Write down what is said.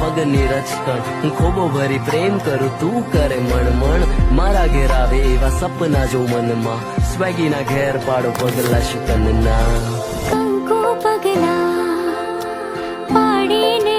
પગની રચકણ હું ખોબો ભરી પ્રેમ કરું તું કરે મણ મારા ઘેર આવે એવા સપના જો મનમાં સ્વેગીના ઘેર પાડો પગલા શુકનના કંકુ પગલા પાડીને